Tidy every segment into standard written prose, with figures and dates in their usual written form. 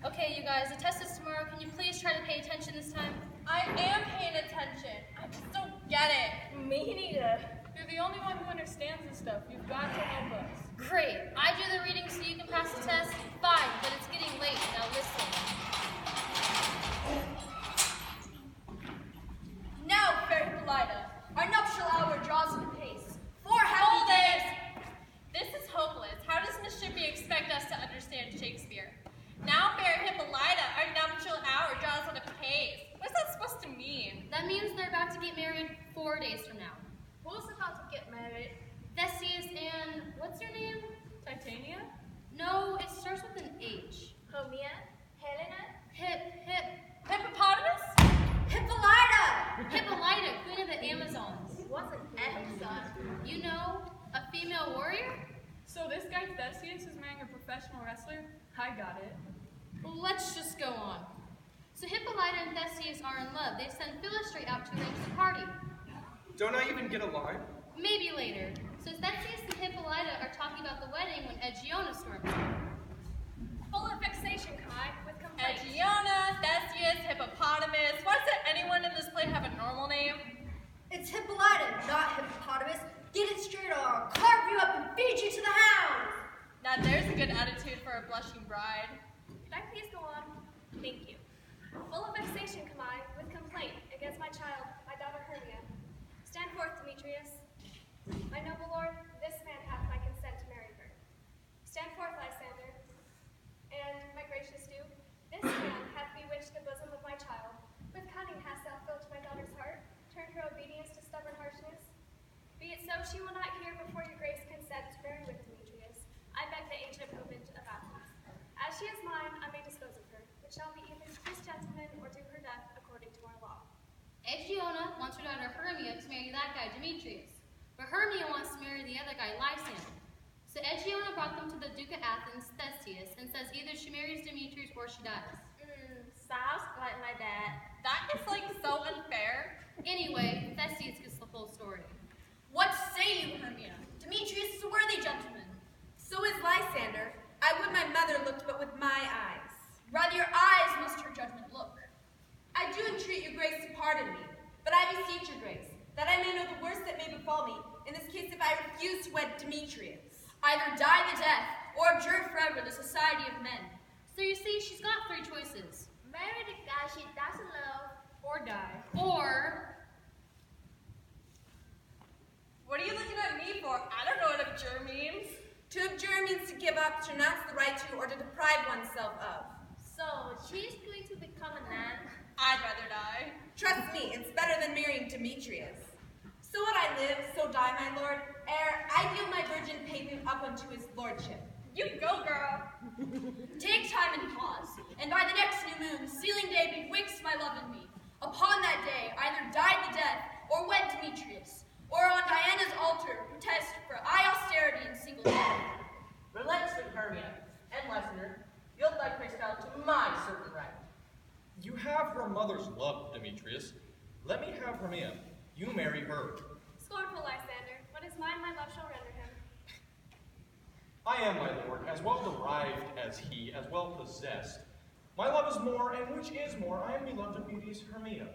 Okay, you guys, the test is tomorrow. Can you please try to pay attention this time? I am paying attention. I just don't get it. Me neither. You're the only one who understands this stuff. You've got to help us. Great. I do the reading so you can pass the test? Fine, but it's getting late. Now listen. Now, fair Hippolyta, our nuptial hour draws to the pace. 4 happy days. This is hopeless. How does Miss Shippey expect us to understand Shakespeare? Now, fair Hippolyta, our nuptial hour draws on a pace. What's that supposed to mean? That means they're about to get married 4 days from now. Who's about to get married? Theseus and... what's your name? Titania? No, it starts with an H. Hermia? Helena? Hippopotamus? Hippolyta! Hippolyta, queen of the Amazons. What's an Amazon? You know, a female warrior? So this guy Theseus is marrying a professional wrestler? I got it. Well, let's just go on. So Hippolyta and Theseus are in love. They send Philostrate out to arrange the party. Don't I even get a line? Maybe later. So Theseus and Hippolyta are talking about the wedding when Aegiona storms in. Full of vexation, Kai, with complaints. Aegiona, Theseus, Hippopotamus. Why does anyone in this play have a normal name? It's Hippolyta, not Hippopotamus. Get it straight or I'll carve you up and feed you to the hounds. Now there's a good attitude for a blushing bride. Could I please go on? Thank you. Full of vexation, Kamai, with complaint against my child, my daughter Hermia. Stand forth, Demetrius. My noble lord, this man hath my consent to marry her. Stand forth, Lysander. And, my gracious duke, this man hath bewitched the bosom of my child. With cunning hast thou filched my daughter's heart, turned her obedience to stubborn harshness. Be it so, she will not hear before your grace consent to marry with Demetrius. I beg the ancient homage of Athens. As she is mine, I may dispose of her. It shall be either to this gentleman or to her death according to our law. Aegiona wants her daughter Hermia to marry that guy Demetrius. But Hermia wants to marry the other guy Lysander. So Aegiona brought them to the Duke of Athens, Theseus, and says either she marries Demetrius or she dies. Sounds like my dad. That is like so unfair. Anyway, Theseus gets the full story. What say you, Hermia? Demetrius is a worthy gentleman. So is Lysander. I would my mother looked but with my eyes. Rather your eyes must her judgment look. I do entreat your grace to pardon me, but I beseech your grace, that I may know the worst that may befall me, in this case if I refuse to wed Demetrius. Either die the death, or abjure forever the society of men. So you see, she's got 3 choices. Marry the guy she doesn't love. Or die. Or... What are you looking at me for? I don't know what abjure means. To abjure means to give up, to renounce the right to, or to deprive oneself of. So, she's going to become a nun? I'd rather die. Trust me, it's better than marrying Demetrius. So would I live, so die, my lord, ere I yield my virgin pavement up unto his lordship. You go, girl. Take time and pause, and by the next new moon, sealing day betwixt my love and me. Upon that day, either die the death, or wed Demetrius, or on Diana's altar protest for austerity and single death. Relent, sweet Hermia, and Lysander, yield thy praise now to my certain right. You have her mother's love, Demetrius. Let me have Hermia. You marry her. Scornful Lysander, what is mine, my love shall render him. I am, my lord, as well derived as he, as well possessed. My love is more, and which is more, I am beloved of beauteous Hermia.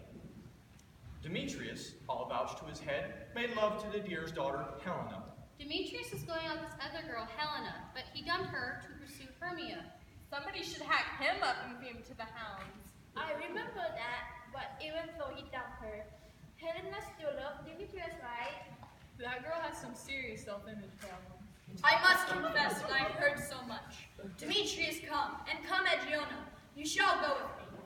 Demetrius, I'll vouch to his head, made love to the dear's daughter, Helena. Demetrius is going on with this other girl, Helena, but he dumped her to pursue Hermia. Somebody should hack him up and feed him to the hounds. I remember that, but even though he dumped her, Helena still loved Demetrius, right? That girl has some serious self-image problems. I must confess that I have heard so much. Demetrius, come, and come, Aegiona. You shall go with me.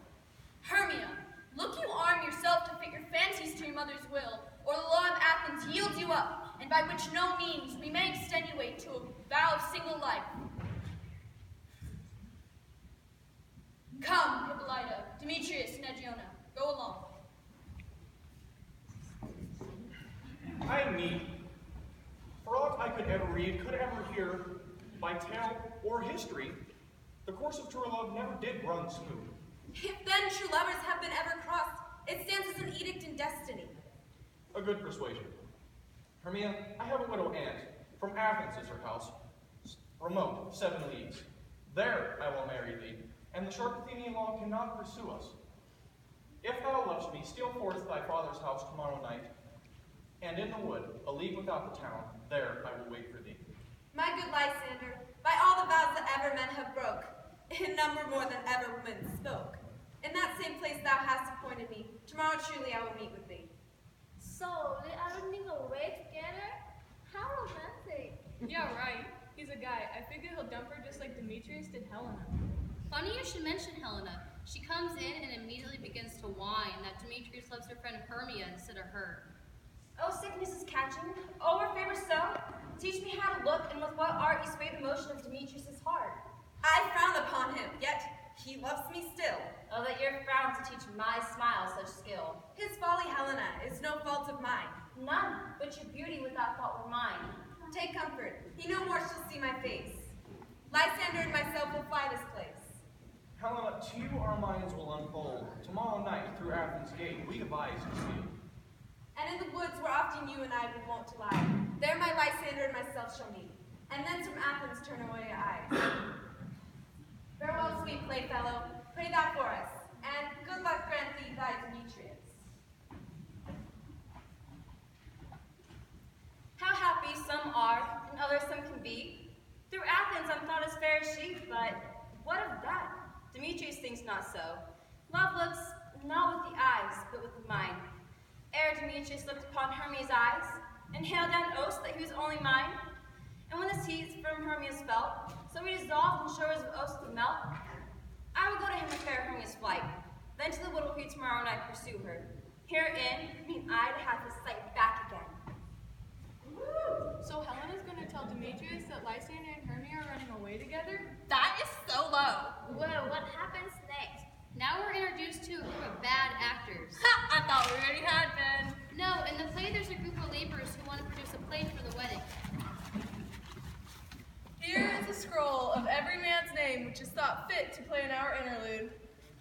Hermia, look you arm yourself to fit your fancies to your mother's will, or the law of Athens yields you up, and by which no means we may extenuate to a vow of single life. Come, Hippolyta, Demetrius, and Aegiona, go along. I mean, for aught I could ever read, could ever hear, by tale or history, the course of true love never did run smooth. If then true lovers have been ever crossed, it stands as an edict in destiny. A good persuasion. Hermia, I have a widow aunt, From Athens is her house, remote 7 leagues. There I will marry thee, and the sharp Athenian law cannot pursue us. If thou lovest me, steal forth thy father's house tomorrow night, and in the wood, a league without the town, there I will wait for thee. My good Lysander, by all the vows that ever men have broke, in number more than ever women spoke, in that same place thou hast appointed me, tomorrow truly I will meet with thee. So, they are running away together? How romantic. Yeah, right. He's a guy. I figure he'll dump her just like Demetrius did Helena. Funny you should mention Helena. She comes in and immediately begins to whine that Demetrius loves her friend Hermia instead of her. Oh, sickness is catching. Oh, our favor so. Teach me how to look, and with what art you sway the motion of Demetrius' heart. I frown upon him, yet he loves me still. Oh, that your frown to teach my smile such skill. His folly, Helena, is no fault of mine. None, but your beauty without thought were mine. Take comfort, he no more shall see my face. Lysander and myself will fly this place. Helena, to you our minds will unfold. Tomorrow night, through Athens' gate, we devise to see. And in the woods where often you and I were wont to lie, there my Lysander and myself shall meet, and thence from Athens turn away our eyes. Farewell, sweet playfellow, pray thou for us, and good luck grant thee thy Demetrius. How happy some are, and others some can be. Through Athens I'm thought as fair as she, but what of that? Demetrius thinks not so. Love looks not with the eyes, but with the mind. Ere Demetrius looked upon Hermia's eyes, and hailed down oaths that he was only mine. And when the seas from Hermia's felt, so we dissolved in shores of oaths to melt, I will go to him with fair Hermia's flight, then to the wood will he tomorrow night pursue her. Herein mean I to have his sight back again. So Helena's gonna tell Demetrius that Lysander and Hermia are running away together? That is so low. Well, what happens next? Now we're introduced to a group of bad actors. I thought we already had been. No, in the play there's a group of laborers who want to produce a play for the wedding. Here is a scroll of every man's name which is thought fit to play in our interlude.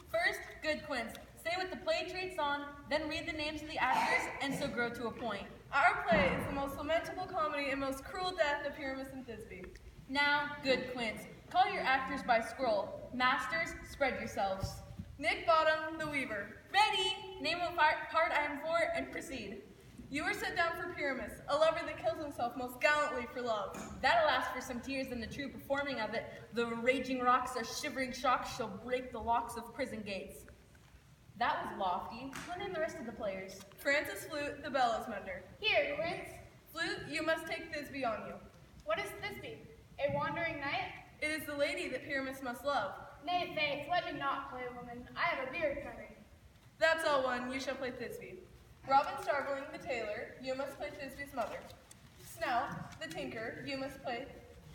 First, good Quince. Say what the play treats on, then read the names of the actors, and so grow to a point. Our play is the most lamentable comedy and most cruel death of Pyramus and Thisbe. Now, good Quince. Call your actors by scroll. Masters, spread yourselves. Nick Bottom, the Weaver. Ready! Name of part I am for, and proceed. You were set down for Pyramus, a lover that kills himself most gallantly for love. That'll ask for some tears in the true performing of it. The raging rocks, a shivering shock, shall break the locks of prison gates. That was lofty. What name the rest of the players? Francis Flute, the bellows mender. Here, Quince. Flute, you must take Thisbe on you. What is Thisbe? A wandering knight? It is the lady that Pyramus must love. Nay, faith, let me not play a woman. I have a beard coming. That's all one, you shall play Thisbe. Robin Starveling, the tailor, you must play Thisbe's mother. Snout, the tinker, you must play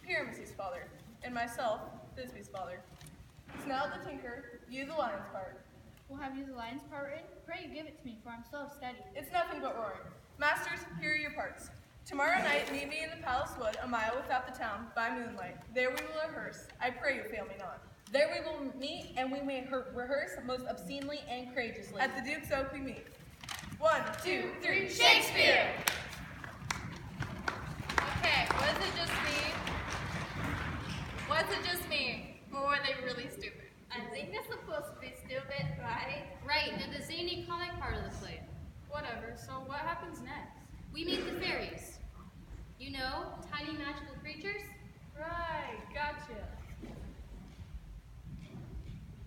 Pyramus's father. And myself, Thisbe's father. Snout, the tinker, you the lion's part. We'll have you the lion's part in? Pray give it to me, for I'm so steady. It's nothing but roaring. Masters, here are your parts. Tomorrow night, meet me in the palace wood, a mile without the town, by moonlight. There we will rehearse. I pray you fail me not. There we will meet, and we may rehearse most obscenely and courageously. At the Duke's Oak we meet. 1, 2, 3, Shakespeare! Okay, was it just me? Was it just me? Or were they really stupid? I think they're supposed to be stupid, right? Right, they're the zany comic part of the play. Whatever, so what happens next? We meet the fairies. You know, tiny magical creatures? Right, gotcha.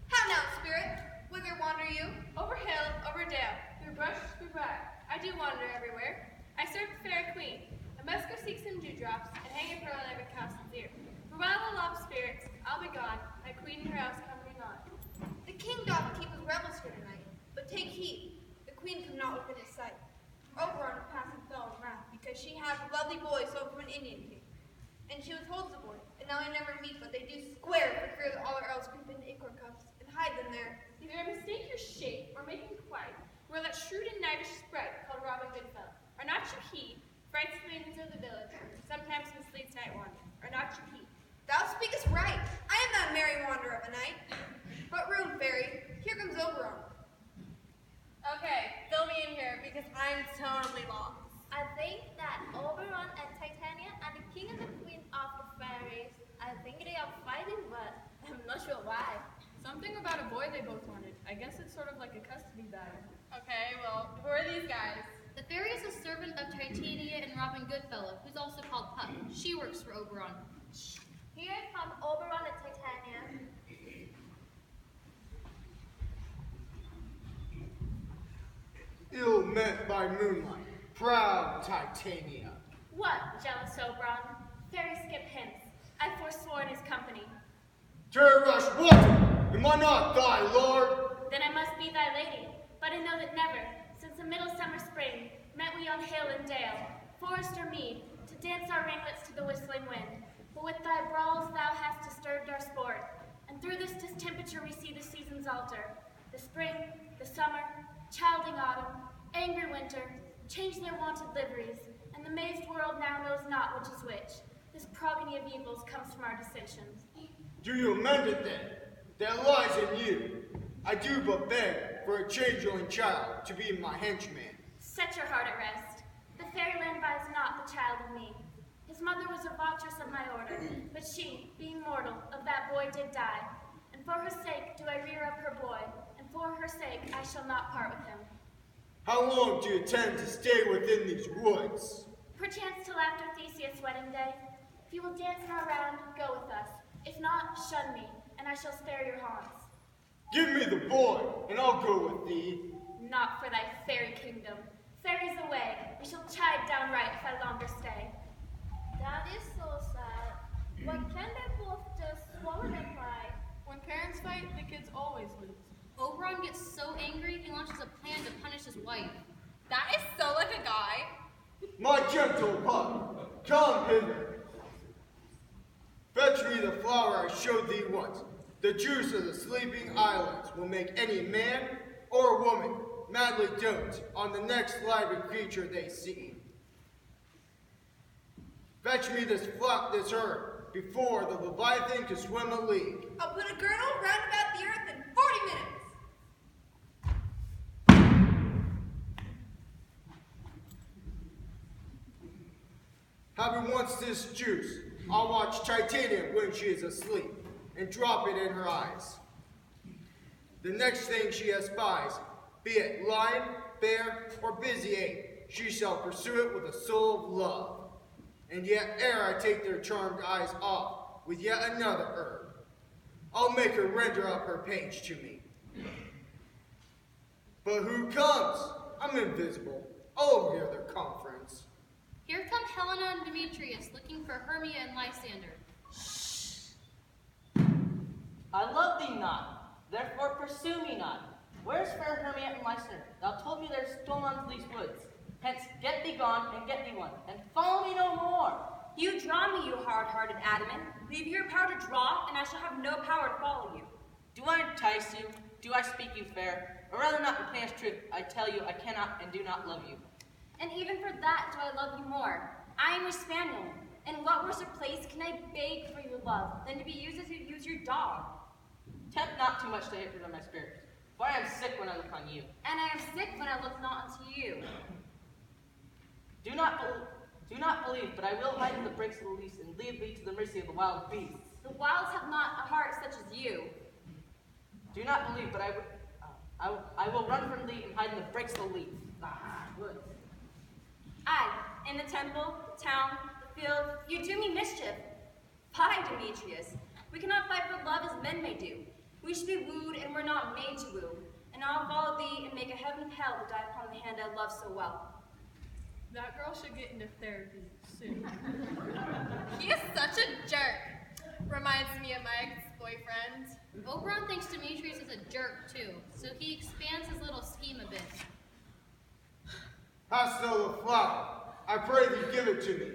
How now, spirit? Whither wander you? Over hill, over dale, through brush, through briar. I do wander everywhere. I serve the fair queen. I must go seek some dewdrops and hang a pearl in every castle's ear. For while I love spirits, I'll be gone. My queen and her house come me not. The king doth keep his revels for tonight. But take heed, the queen come not within his sight. Oberon passing fell in wrath, because she had a lovely boy sold from an Indian king. And she withholds the boy, and now they never meet, but they do square for fear that all our elves creep into acorn cups and hide them there. Either I mistake your shape, or make inquiry, where that shrewd and knightish sprite called Robin Goodfellow. Are not you he, frights the maidens of the village, sometimes misleads night wander. Are not you he? Thou speakest right. I am that merry wanderer of a night. But room, fairy, here comes Oberon. Okay, fill me in here, because I'm totally lost. I think that Oberon and Titania and the king and real why. Something about a boy they both wanted. I guess it's sort of like a custody battle. Okay, well, who are these guys? The fairy is a servant of Titania and Robin Goodfellow, who's also called Puck. She works for Oberon. Here from Oberon and Titania. Ill met by moonlight, proud Titania. What, jealous Oberon? Fairy skip hints. I forswore in his company. Rush, what? Am I not thy lord? Then I must be thy lady. But I know that never, since the middle summer spring, met we on hill and dale, forest or mead, to dance our ringlets to the whistling wind. But with thy brawls thou hast disturbed our sport, and through this distemperature we see the seasons alter. The spring, the summer, childing autumn, angry winter, change their wonted liveries, and the mazed world now knows not which is which. This progeny of evils comes from our dissensions. Do you amend it then? That lies in you. I do but beg for a changeling child to be my henchman. Set your heart at rest. The fairyland buys not the child of me. His mother was a votress of my order, but she, being mortal, of that boy did die. And for her sake do I rear up her boy, and for her sake I shall not part with him. How long do you intend to stay within these woods? Perchance till after Theseus' wedding day. If you will dance now round, go with us. If not, shun me, and I shall spare your haunts. Give me the boy, and I'll go with thee. Not for thy fairy kingdom. Fairies away, we shall chide downright if I longer stay. That is so sad. Why can't they both just swallow their pride? When parents fight, the kids always lose. Oberon gets so angry, he launches a plan to punish his wife. That is so like a guy. My gentle pup, come hither. Fetch me the flower I showed thee once. The juice of the sleeping islands will make any man or woman madly dote on the next lively creature they see. Fetch me this herb before the Leviathan can swim a league. I'll put a girdle round about the earth in 40 minutes. Having once this juice, I'll watch Titania when she is asleep, and drop it in her eyes. The next thing she espies, be it lion, bear, or busy ape, she shall pursue it with a soul of love. And yet ere I take their charmed eyes off with yet another herb, I'll make her render up her page to me. But who comes? I'm invisible. I'll overhear their conference. Here come Helena and Demetrius looking for Hermia and Lysander. I love thee not, therefore pursue me not. Where's fair Hermia and Lysander? Thou told me they're stolen unto these woods. Hence, get thee gone, and get thee one, and follow me no more. You draw me, you hard-hearted adamant. Leave your power to draw, and I shall have no power to follow you. Do I entice you? Do I speak you fair? Or rather not in plainest truth, I tell you I cannot and do not love you. And even for that do I love you more. I am your spaniel. In what worse place can I beg for your love than to be used as you use your dog? Tempt not too much to hatred of my spirit, for I am sick when I look on you. And I am sick when I look not unto you. Do not believe, but I will hide in the breaks of the leaves and leave thee to the mercy of the wild beasts. The wilds have not a heart such as you. Do not believe, but I will run from thee and hide in the breaks of the leaf. Woods. I, in the temple, the town, the field, you do me mischief. Fie, Demetrius. We cannot fight for love as men may do. We should be wooed, and we're not made to woo. And I'll follow thee and make a heaven of hell to die upon the hand I love so well. That girl should get into therapy soon. He is such a jerk. Reminds me of my ex-boyfriend. Oberon thinks Demetrius is a jerk too, so he expands his little scheme a bit. Hast thou the flower? I pray thee give it to me.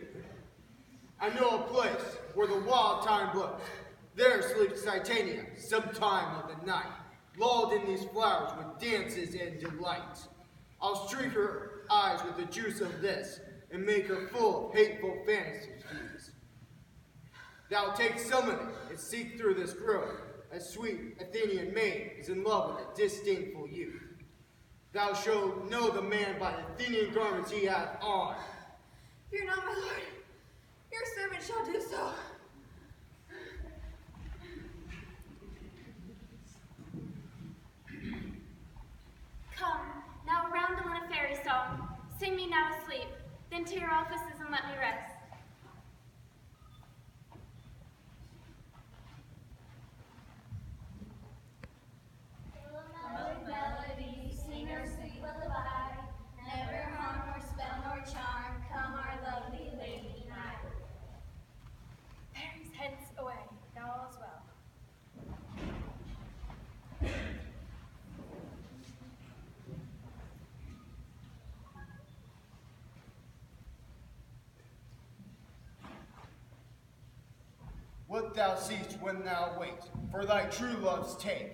I know a place where the wild time blows. There sleeps Titania, sometime of the night, lulled in these flowers with dances and delight. I'll streak her eyes with the juice of this, and make her full of hateful fantasies. Thou take some of it, and seek through this grove. A sweet Athenian maid is in love with a disdainful youth. Thou shalt know the man by the Athenian garments he hath on. Fear not, my lord. Your servant shall do so. Send to your offices and let me rest. Melody, sing her sweet lullaby. Never harm nor spell nor charm, come our lovely lady night. Fairies hence away, now all is well. What thou seest when thou wait, for thy true love's take.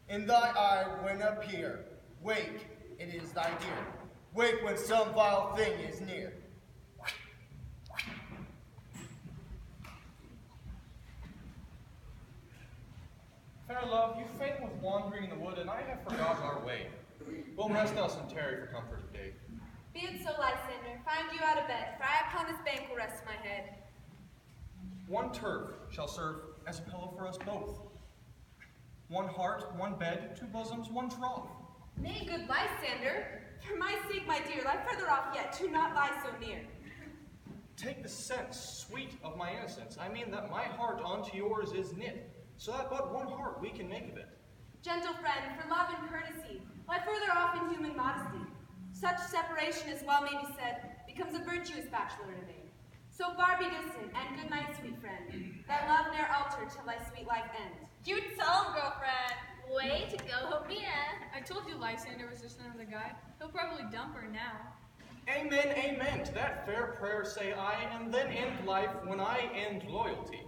In thy eye when appear, wake, it is thy dear. Wake when some vile thing is near. Fair love, you faint with wandering in the wood, and I have forgotten our way. We'll rest us and tarry for comfort today. Be it so, Lysander. Find you out of bed, for I upon this bank will rest my head. One turf shall serve as a pillow for us both. One heart, one bed, two bosoms, one trough. Nay, good Lysander, for my sake, my dear, lie further off yet, do not lie so near. Take the sense, sweet of my innocence. I mean that my heart unto yours is knit, so that but one heart we can make of it. Gentle friend, for love and courtesy, lie further off in human modesty. Such separation, as well may be said, becomes a virtuous bachelor in vain. So far be distant, and good night, sweet friend, that love ne'er alter till thy sweet life end. You tell him, girlfriend. Way to go, Hermia. I told you Lysander was just another guy. He'll probably dump her now. Amen, amen. To that fair prayer say I, and then end life when I end loyalty.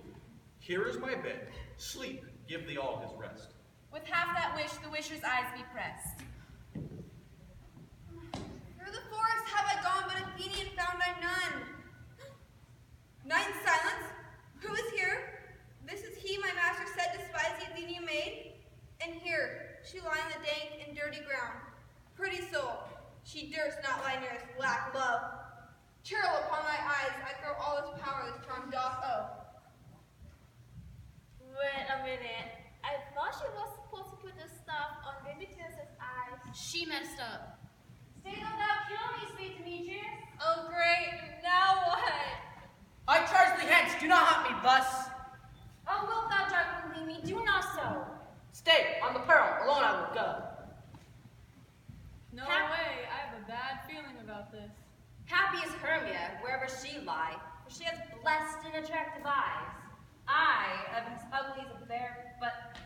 Here is my bed. Sleep, give thee all his rest. With half that wish, the wisher's eyes be pressed. Through the forest have I gone, but Athenian found I none. Night and silence. Who is here? This is he my master said despised the Athenian maid. And here, she lie in the dank and dirty ground. Pretty soul, she durst not lie near this black love. Churl upon my eyes, I throw all this power this charm doth owe. Wait a minute. I thought she was supposed to put the stuff on Demetrius' eyes. She messed up. Stay not thou kill me, sweet Demetrius. Oh, great. Now what? I charge thee hence, do not hunt me thus. Oh, wilt thou darkly leave me? Do not so. Stay, on the peril, alone I will go. No way, I have a bad feeling about this. Happy is Hermia, wherever she lie, for she has blessed and attractive eyes. I am as ugly as a bear, but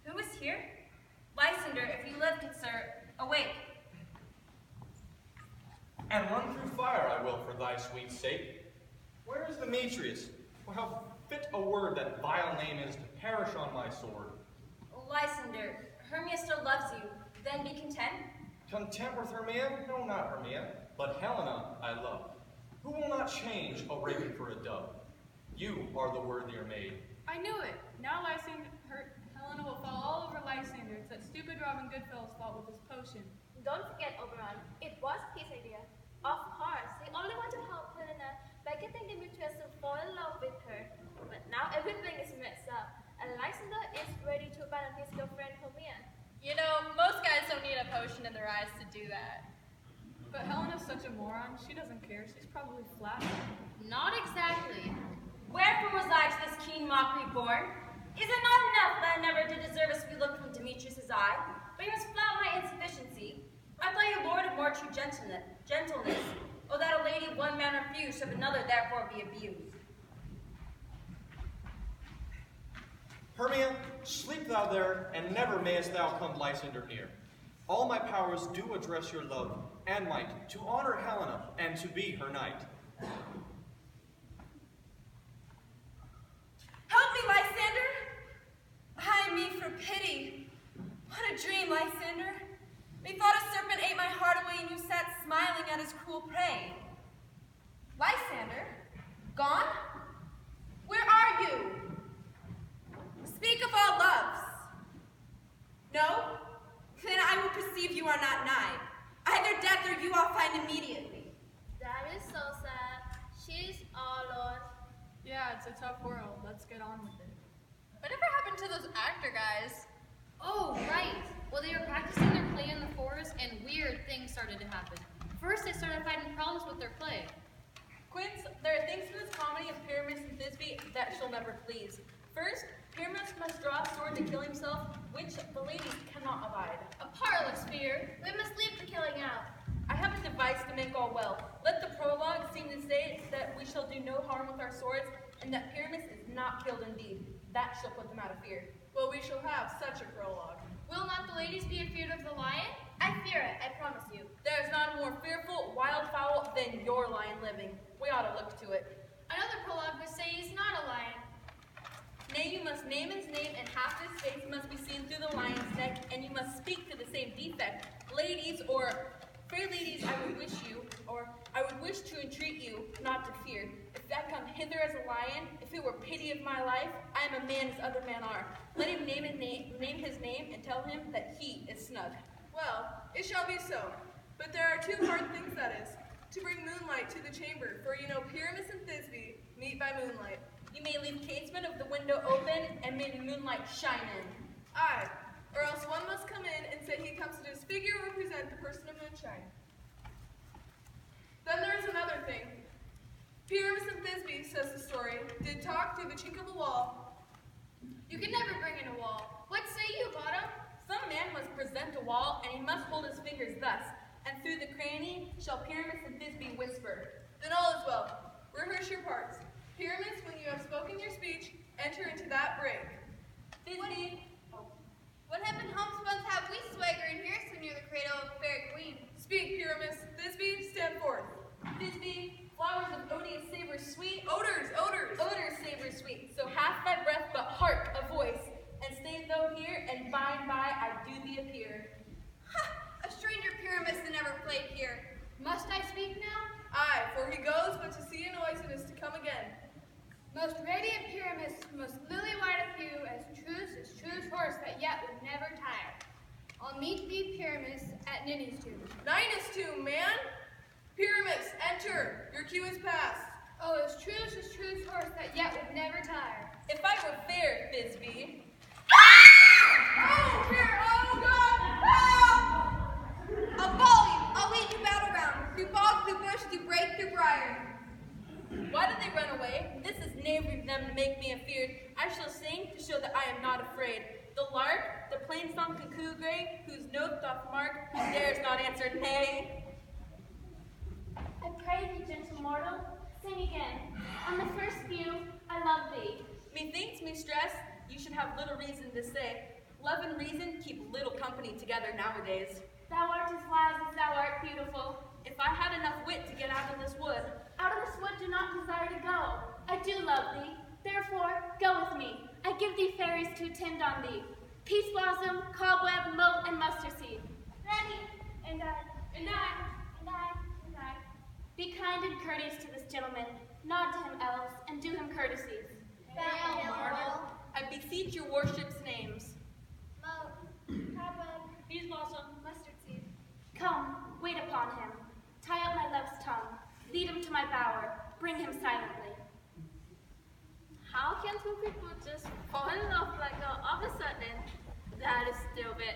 who is here? Lysander, if you live, good sir, awake. And run through fire I will for thy sweet sake. Where is Demetrius? Well, how fit a word that vile name is to perish on my sword. Lysander, Hermia still loves you, then be content. Content with Hermia? No, not Hermia, but Helena I love. Who will not change a raven for a dove? You are the worthier maid. I knew it. Now Helena will fall all over Lysander. It's that stupid Robin Goodfellow's fault with his potion. Don't forget, Oberon, it was his idea. Of course, he only wanted to help Helena by getting Demetrius to fall in love with her. But now everything is messed up, and Lysander is ready to abandon his girlfriend Hermia. You know, most guys don't need a potion in their eyes to do that. But Helena's such a moron. She doesn't care. She's probably flattered. Not exactly. Wherefore was I to this keen mockery born? Is it not enough that I never did deserve a sweet look from Demetrius' eye? But you must flout my insufficiency. I thought you lord of more true gentleness, or that a lady one man refused should another therefore be abused. Hermia, sleep thou there, and never mayest thou come Lysander near. All my powers do address your love and might, to honor Helena and to be her knight. Help me, Lysander! Ay me, for pity. What a dream, Lysander. Methought a serpent ate my heart away and you sat smiling at his cruel prey. Lysander? Gone? Where are you? Speak of all loves. No? Then I will perceive you are not nigh. Either death or you I'll find immediately. That is so sad. She's all alone. Yeah, it's a tough world. Let's get on with it. Whatever happened to those actor guys? Oh, right. Well, they were practicing their play in the forest, and weird things started to happen. First, they started finding problems with their play. Quince, there are things in this comedy of Pyramus and Thisbe that shall never please. First, Pyramus must draw a sword to kill himself, which the ladies cannot abide. A parlous fear. We must leave the killing out. I have a device to make all well. Let the prologue seem to say that we shall do no harm with our swords, and that Pyramus is not killed indeed. That shall put them out of fear. Well, we shall have such a prologue. Will not the ladies be afeard of the lion? I fear it, I promise you. There is not a more fearful wildfowl than your lion living. We ought to look to it. Another prologue would say he's not a lion. Nay, you must name his name, and half his face must be seen through the lion's neck, and you must speak to the same defect. Ladies, or fair ladies, I would wish to entreat you not to fear. If I come hither as a lion, if it were pity of my life, I am a man as other men are. Let him name his name, and tell him that he is snug. Well, it shall be so. But there are two hard things, that is, to bring moonlight to the chamber, for you know Pyramus and Thisbe meet by moonlight. You may leave casement of the window open, and may the moonlight shine in. Aye, or else one must come in and say he comes to disfigure or represent the person of moonshine. Then there is another thing. Pyramus and Thisbe, says the story, did talk through the chink of a wall. You can never bring in a wall. What say you, Bottom? Some man must present a wall, and he must hold his fingers thus, and through the cranny shall Pyramus and Thisbe whisper. Then all is well. Rehearse your parts. Pyramus, when you have spoken your speech, enter into that break. Thisbe. What heaven homespuns have we swaggering here so near the cradle of the fair queen? Speak, Pyramus. Thisbe, stand forth. Thisbe, flowers of odious savor sweet. Odors, odors. Odors savor sweet. So hath thy breath but heart a voice, and stay thou here, and by and by I do thee appear. Ha! A stranger Pyramus that never played here. Must I speak now? Aye, for he goes but to see a noise and is to come again. Most radiant Pyramus, most lily-white of hue, as true's horse that yet would never tire. I'll meet thee, Pyramus, at Ninny's tomb. Ninus tomb, man! Pyramus, enter! Your cue is past. Oh, as true's horse that yet would never tire. If I were fair, Thisbe. Oh, here! Oh, God! I'll follow you. I'll lead you battle round. Through bog, through bush, through brake, through briar. Why did they run away? This is knavery of them to make me afeard. I shall sing to show that I am not afraid. The lark, the plain song cuckoo gray, whose note doth mark, who dares not answer nay. I pray thee, gentle mortal, sing again. On the first view, I love thee. Methinks, mistress, you should have little reason to say. Love and reason keep little company together nowadays. Thou art as wise as thou art beautiful. If I had enough wit to get out of this wood. Out of this wood do not desire to go. I do love thee. Therefore, go with me. I give thee fairies to attend on thee. Peace blossom, cobweb, moat, and mustard seed. Ready. And I. And I. And I. And I. Be kind and courteous to this gentleman. Nod to him, elves, and do him courtesies. Farewell. I beseech your worship's names. Moat, cobweb, Peace blossom. mustard seed. Come, wait upon him. Tie up my love's tongue. Lead him to my bower. Bring him silently. How can two people just fall in love like that all of a sudden? That is stupid.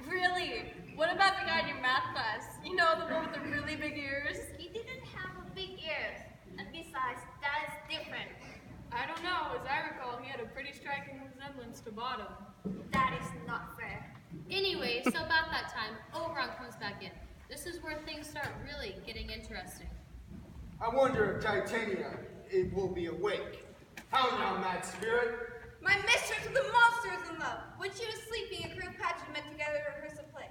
Really? What about the guy in your math class? You know, the one with the really big ears? He didn't have a big ears. And besides, that is different. I don't know. As I recall, he had a pretty striking resemblance to Bottom. That is not fair. Anyway, so about that time, Oberon comes back in. This is where things start really getting interesting. I wonder if Titania it will be awake. How now, mad spirit? My mistress of the monster is in love. When she was sleeping, a crew of pageant met together to rehearse a play.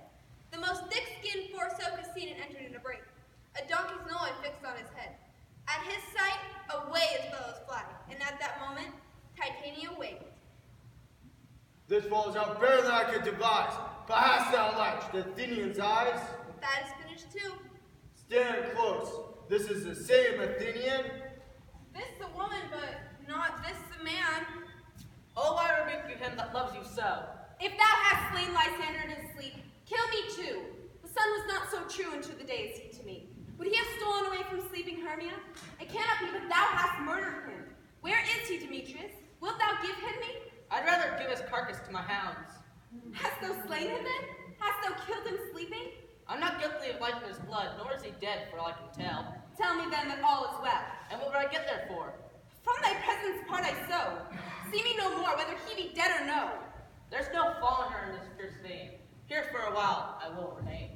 The most thick-skinned forsook was seen and entered in a break. A donkey's nose fixed on his head. At his sight, away his fellows fly, and at that moment, Titania waked. This falls out better than I could devise. But hast thou light the Athenian's eyes? That is finished too. Stand close. This is the same Athenian. This the woman, but not this the man. Oh, I rebuke you, him that loves you so. If thou hast slain Lysander in his sleep, kill me too. The sun was not so true unto the day as he to me. Would he have stolen away from sleeping Hermia? It cannot be that thou hast murdered him. Where is he, Demetrius? Wilt thou give him me? I'd rather give his carcass to my hounds. Hast thou slain him then? Hast thou killed him sleeping? I'm not guilty of life in his blood, nor is he dead, for all I can tell. Tell me then that all is well. And what would I get there for? From thy presence part I sow. See me no more, whether he be dead or no. There's no fault in her in this fierce vein. Here for a while I will remain.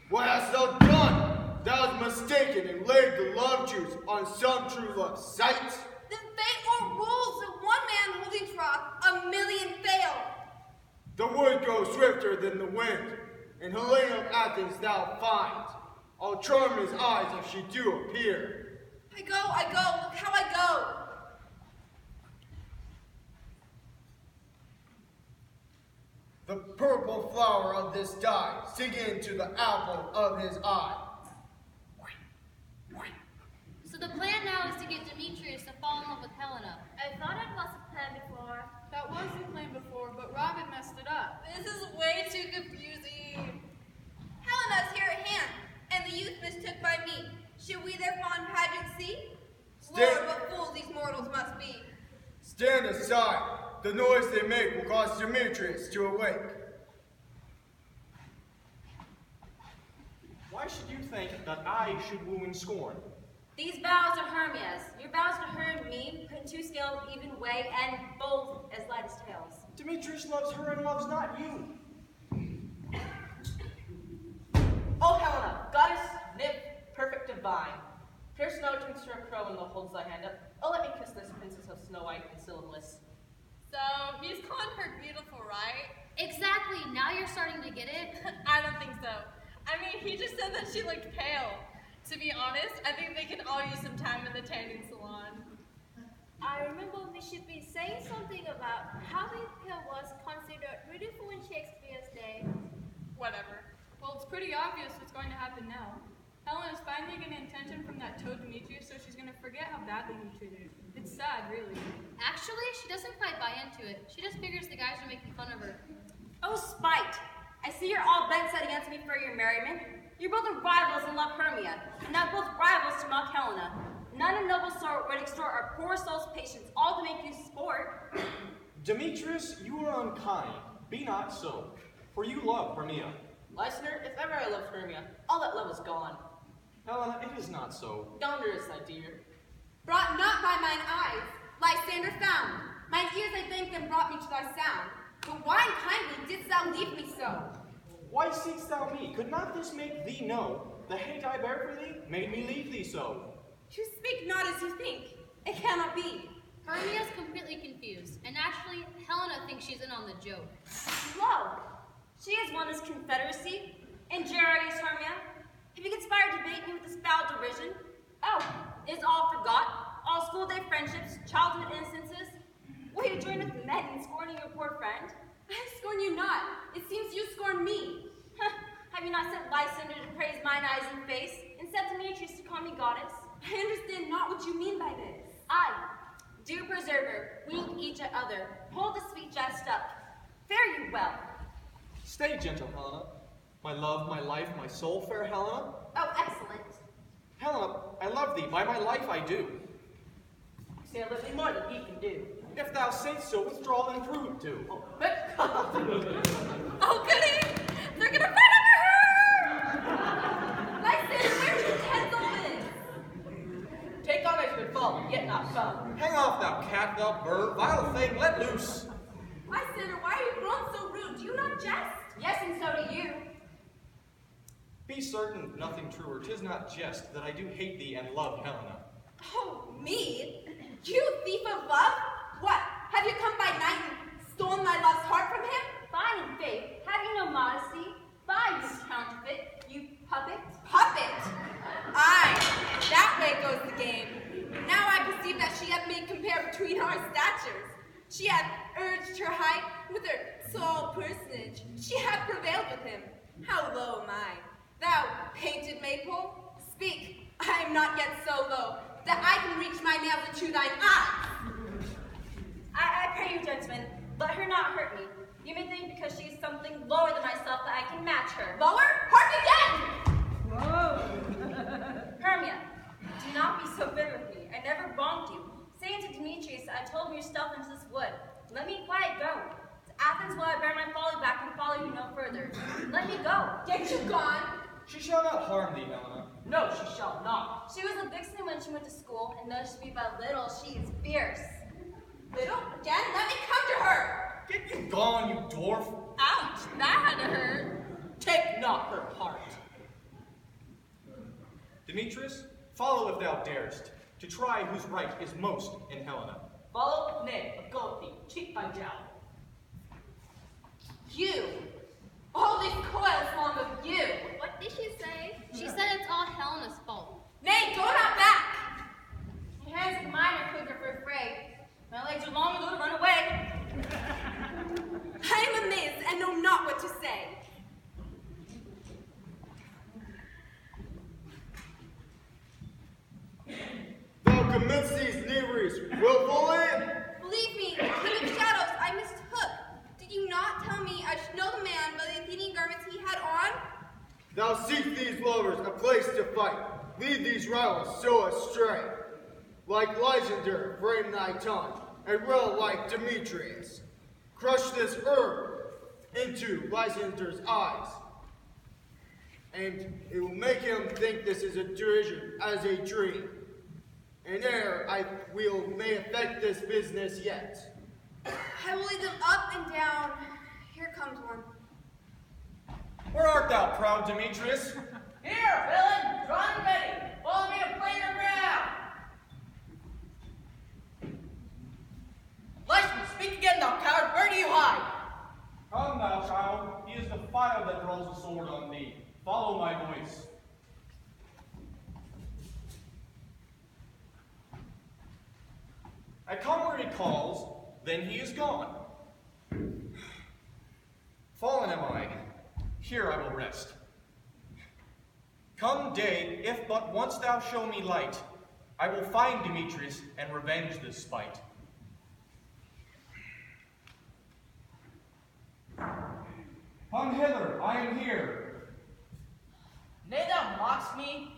What hast thou done? Thou hast mistaken and laid the love juice on some true love sight. Then fate o'errules that one man holding troth, a million fail. The wood goes swifter than the wind, and Helena of Athens thou find. I'll charm his eyes if she do appear. I go, look how I go. The purple flower of this dye sink into the apple of his eye. So the plan now is to get Demetrius to fall in love with Helena. I thought it was a plan before. That was the plan before, but Robin messed it up. This is way too confusing. Helena's here at hand, and the youth mistook by me. Should we their fond pageant see? Lord, what fools these mortals must be. Stand aside. The noise they make will cause Demetrius to awake. Why should you think that I should woo and scorn? These vows are Hermia's. Your vows to her and me, put in two scales even way, and both as light as tails. Demetrius loves her and loves not you. Oh, Helena, goddess, nymph, perfect divine. Pierce no turns to a crow and holds thy hand up. Oh, let me kiss this princess of Snow White and Syllabless. So, he's calling her beautiful, right? Exactly, now you're starting to get it. I don't think so. I mean, he just said that she looked pale. To be honest, I think they can all use some time in the tanning salon. I remember Miss Shippey saying something about how it was considered beautiful in Shakespeare's day. Whatever. Well, it's pretty obvious what's going to happen now. Helena's finally getting attention from that toad Demetrius, so she's going to forget how badly he treated her. It's sad, really. Actually, she doesn't quite buy into it. She just figures the guys are making fun of her. Oh, spite! I see you're all bent set against me for your merriment. You're both rivals and love Hermia, and now both rivals to mock Helena. None of noble sort would extort our poor soul's patience, all to make you sport. Demetrius, you are unkind. Be not so, for you love Hermia. Lysander, if ever I loved Hermia, all that love is gone. Helena, it is not so. Yonder is thy dear. Brought not by mine eyes, Lysander found. Mine ears, I think, them brought me to thy sound. But why unkindly didst thou leave me so? Why seek'st thou me? Could not this make thee know the hate I bear for thee made me leave thee so? You speak not as you think. It cannot be. Hermia's completely confused, and actually, Helena thinks she's in on the joke. Lo, she has won this confederacy. Injurious Hermia, have you conspired to bait me with this foul derision? Oh, is all forgot? All school day friendships, childhood innocences? Will you join with men in scorning your poor friend? I scorn you not. It seems you scorn me. Have you not sent Lysander to praise mine eyes and face, and sent Demetrius to call me goddess? I understand not what you mean by this. I, dear preserver, wink each at other, hold the sweet jest up. Fare you well. Stay, gentle Helena. My love, my life, my soul, fair Helena. Oh, excellent. Helena, I love thee, by my life I do. Say I love thee more than he can do. If thou say'st so, withdraw and prove it too. Oh, but Oh, goody! They're gonna fight over her! Lysander, where's your pencil? take on as good fall, yet not found. Hang off, thou cat, thou bird, vile thing, let loose. Lysander, why are you grown so rude? Do you not jest? Yes, and so do you. Be certain, nothing truer, 'tis not jest, that I do hate thee and love Helena. Oh, me? You thief of love? What, have you come by night and stolen my love's heart from him? Fine in faith, have you no modesty? Fie, you counterfeit, you puppet. Puppet? Aye, that way goes the game. Now I perceive that she hath made compare between our statures. She hath urged her height with her tall personage. She hath prevailed with him. How low am I? Thou painted maypole, speak. I am not yet so low that I can reach my nails into thine eyes. I pray you, gentlemen, let her not hurt me. You may think because she is something lower than myself that I can match her. Lower? Hark again! Whoa! Hermia, do not be so bitter with me. I never wronged you. Saying to Demetrius, I told him your stealth into this wood. Ain't you gone? She shall not harm thee, Helena. No, she shall not. She was a vixen when she went to school, and though she be but little, she is fierce. Little? Again? Let me come to her! Get thee gone, you dwarf. Ouch, that had to hurt. Take not her part. Demetrius, follow if thou darest, to try whose right is most in Helena. Follow? Nay, but go with thee, cheek by jowl. You! All these coils long of you! What did she say? She said it's all Helena's fault. Nay, go not back! My hands and mine are quicker for a fray. My legs are long ago to run away. I am amazed and know not what to say. Thou commits these knaveries willfully? Believe me, the King of Shadows I mistook. Did you not tell me I should know the man by the Athenian garments he had on? Thou seek these lovers a place to fight. Lead these rivals so astray. Like Lysander, frame thy tongue, and rail like Demetrius. Crush this herb into Lysander's eyes, and it will make him think this is a derision as a dream. And ere I will may affect this business yet. I will lead them up and down. Here comes one. Where art thou, proud Demetrius? Here, villain, drawn and ready. Follow me to plainer ground. Lysander, speak again, thou coward. Where do you hide? Come thou, child. He is the fire that draws the sword on thee. Follow my voice. I come where he calls, then he is gone. Fallen am I, here I will rest. Come day, if but once thou show me light, I will find Demetrius and revenge this spite. Come hither, I am here. Nay, thou mockst me.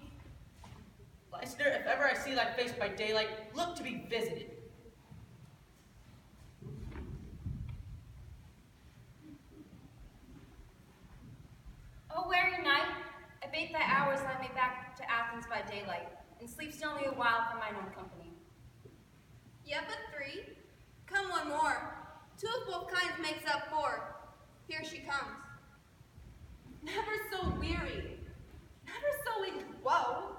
Lysander, if ever I see thy face by daylight, look to be visited. O weary night, abate thy hours and let me back to Athens by daylight, and sleep still me a while for mine own company. Yet but three? Come one more. Two of both kinds makes up four. Here she comes. Never so weary, never so in woe.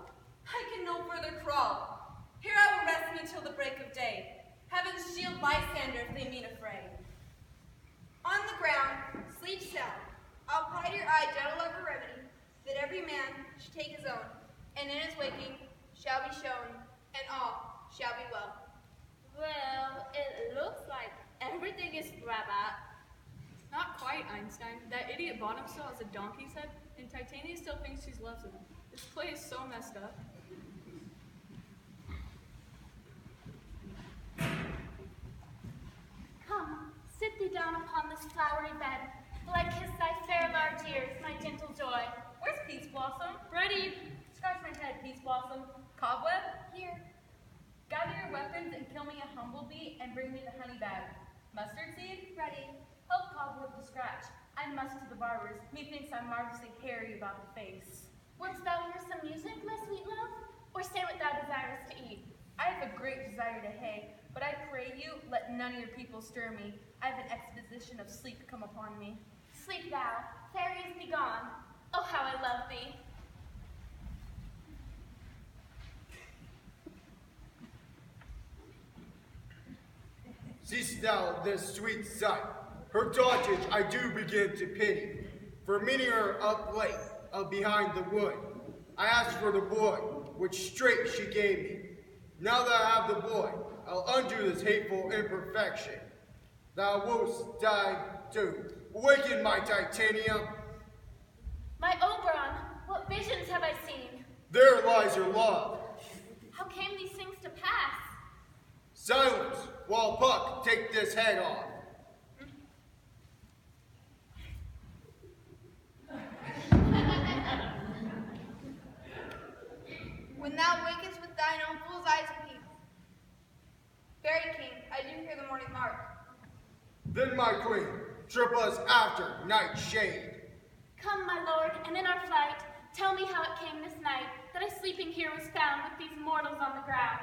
I can no further crawl. Here I will rest me till the break of day. Heaven's shield Lysander if they mean a fray. On the ground, sleep sound. I'll apply to your eye gentle love a remedy, that every man should take his own, and in his waking shall be shown, and all shall be well. Well, it looks like everything is rabbit. Not quite, Einstein. That idiot Bottom still has a donkey's head, and Titania still thinks she's loves him. This play is so messed up. Come, sit thee down upon this flowery bed, while I kiss thy fair large ears, my gentle joy. Where's Peace Blossom? Ready? Scratch my head, Peace Blossom. Cobweb? Here. Gather your weapons and kill me a humblebee and bring me the honey bag. Mustard seed? Ready. Help Cobweb to scratch. I must to the barber's. Methinks I'm marvelously hairy about the face. Wouldst thou hear some music, my sweet love? Or say what thou desirest to eat? I have a great desire to hay, but I pray you, let none of your people stir me. I have an exposition of sleep come upon me. Sleep thou, fairies be gone. Oh, how I love thee. Seest thou this sweet sight? Her dotage I do begin to pity. For meeting her up late, up behind the wood, I asked for the boy, which straight she gave me. Now that I have the boy, I'll undo this hateful imperfection. Thou wouldst die too. Awaken, my Titania. My Oberon, what visions have I seen? There lies your love. How came these things to pass? Silence, while Puck take this head off. When thou wakest with thine own fool's eyes peep. Fairy King, I do hear the morning lark. Then, my queen, trip us after night shade. Come, my lord, and in our flight, tell me how it came this night that I sleeping here was found with these mortals on the ground.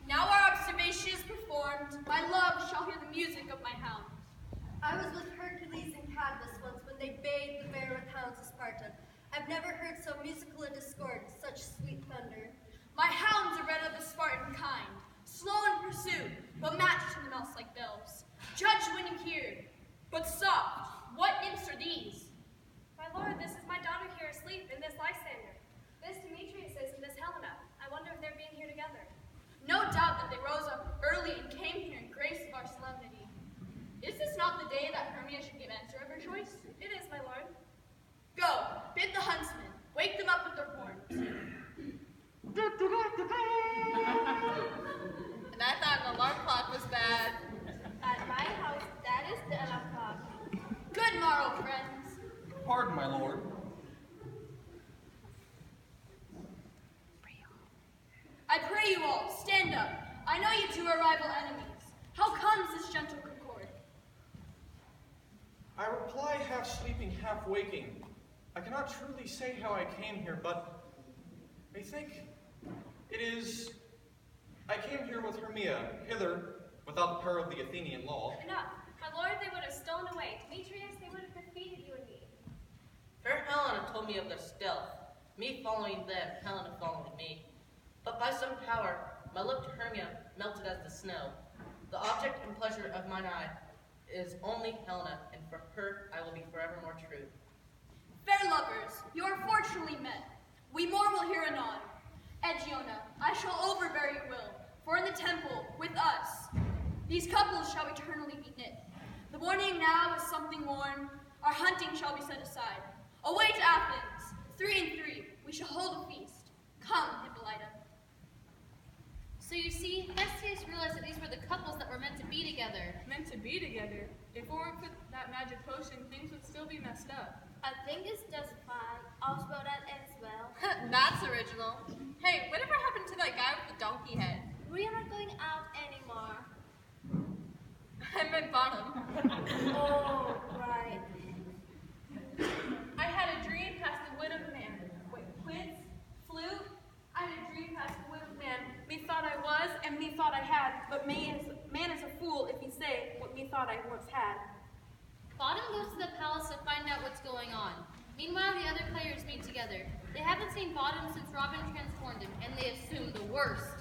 Now our observation is performed, my love shall hear the music of my hound. I was with Hercules and Cadmus once when they bayed the bear with hounds of Sparta. I've never heard so musical a discord, such sweet thunder. My hounds are bred of the Spartan kind, slow in pursuit, but matched to the mouse like bells. Judge when you hear, but soft, what nymphs are these? My lord, this is my daughter here asleep in this Lysander. This Demetrius is and this Helena. I wonder if they're being here together. No doubt that they rose up early and came here in grace of our solemnity. Is this not the day that Hermia should give answer of her choice? It is, my lord. Go, bid the huntsmen, wake them up with their horns. And I thought an alarm clock was bad. At my house, that is the alarm clock. Good morrow, friends. Pardon, my lord. I pray you all, stand up. I know you two are rival enemies. How comes this gentle concord? I reply half sleeping, half waking. I cannot truly say how I came here, but I think it is... I came here with Hermia, hither, without the power of the Athenian law. Enough. My lord, they would have stolen away. Demetrius, they would have defeated you and me. Fair Helena told me of their stealth, me following them, Helena following me. But by some power, my love to Hermia melted as the snow. The object and pleasure of mine eye is only Helena, and for her I will be forevermore true. Fair lovers, you are fortunately met. We more will hear anon. Aegiona, I shall overbear your will, for in the temple, with us, these couples shall eternally be knit. The mourning now is something worn, our hunting shall be set aside. Away to Athens, 3 and 3, we shall hold a feast. Come, Hippolyta. So you see, Theseus realized that these were the couples that were meant to be together. Meant to be together? If it weren't for that magic potion, things would still be messed up. I think it's just fine. I'll spell that as well. That's original. Hey, whatever happened to that guy with the donkey head? We are not going out anymore. I meant bottom. Oh, right. I had a dream past the wit of man. Wait, quince? Flute? I had a dream past the wit of man. Methought I was, and methought I had, but man is a fool if he say what methought I once had. Bottom goes to the palace to find out what's going on. Meanwhile, the other players meet together. They haven't seen Bottom since Robin transformed him, and they assume the worst.